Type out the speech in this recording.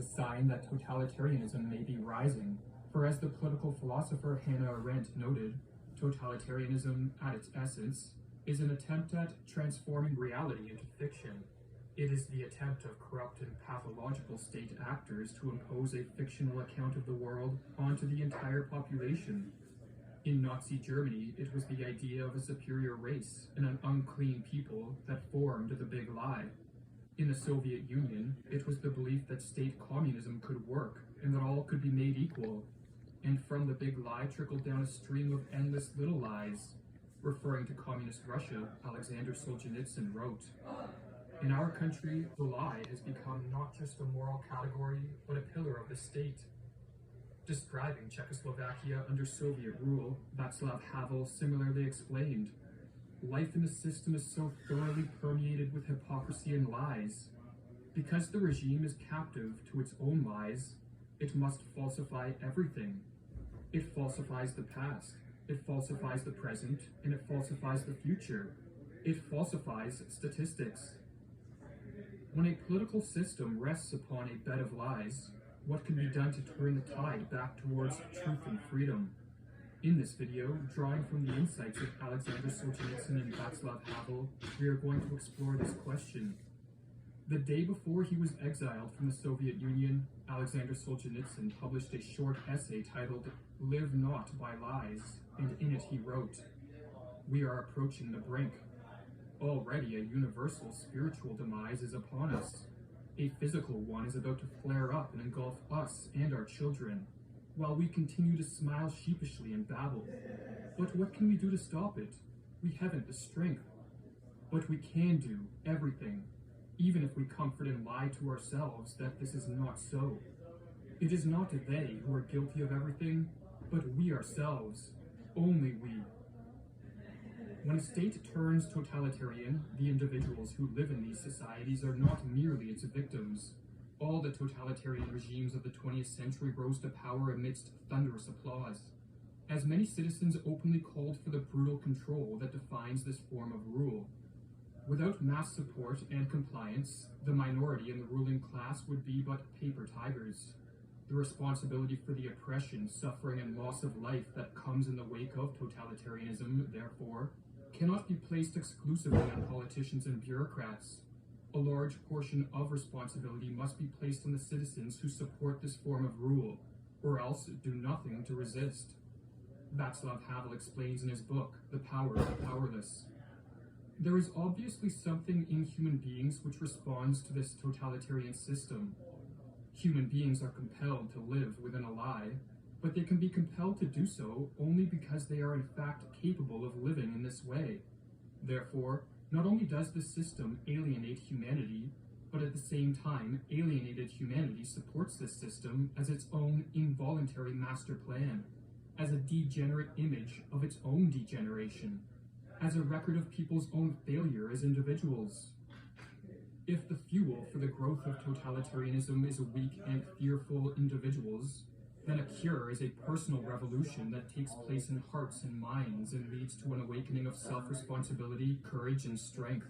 sign that totalitarianism may be rising, for as the political philosopher Hannah Arendt noted, totalitarianism, at its essence, is an attempt at transforming reality into fiction. It is the attempt of corrupt and pathological state actors to impose a fictional account of the world onto the entire population. In Nazi Germany, it was the idea of a superior race and an unclean people that formed the big lie. In the Soviet Union, it was the belief that state communism could work and that all could be made equal. And from the big lie trickled down a stream of endless little lies. Referring to communist Russia, Alexander Solzhenitsyn wrote, "In our country, the lie has become not just a moral category, but a pillar of the state." Describing Czechoslovakia under Soviet rule, Václav Havel similarly explained, "Life in the system is so thoroughly permeated with hypocrisy and lies. Because the regime is captive to its own lies, it must falsify everything. It falsifies the past, it falsifies the present, and it falsifies the future. It falsifies statistics." When a political system rests upon a bed of lies, what can be done to turn the tide back towards truth and freedom? In this video, drawing from the insights of Alexander Solzhenitsyn and Václav Havel, we are going to explore this question. The day before he was exiled from the Soviet Union, Alexander Solzhenitsyn published a short essay titled "Live Not by Lies," and in it he wrote, "We are approaching the brink. Already a universal spiritual demise is upon us. A physical one is about to flare up and engulf us and our children, while we continue to smile sheepishly and babble. But what can we do to stop it? We haven't the strength. But we can do everything, even if we comfort and lie to ourselves that this is not so. It is not they who are guilty of everything, but we ourselves, only we." When a state turns totalitarian, the individuals who live in these societies are not merely its victims. All the totalitarian regimes of the 20th century rose to power amidst thunderous applause, as many citizens openly called for the brutal control that defines this form of rule. Without mass support and compliance, the minority in the ruling class would be but paper tigers. The responsibility for the oppression, suffering, and loss of life that comes in the wake of totalitarianism, therefore, cannot be placed exclusively on politicians and bureaucrats. A large portion of responsibility must be placed on the citizens who support this form of rule, or else do nothing to resist. Václav Havel explains in his book, The Power of the Powerless. There is obviously something in human beings which responds to this totalitarian system. Human beings are compelled to live within a lie, but they can be compelled to do so only because they are in fact capable of living in this way. Therefore, not only does the system alienate humanity, but at the same time, alienated humanity supports this system as its own involuntary master plan, as a degenerate image of its own degeneration, as a record of people's own failure as individuals. If the fuel for the growth of totalitarianism is weak and fearful individuals, then a cure is a personal revolution that takes place in hearts and minds and leads to an awakening of self-responsibility, courage, and strength.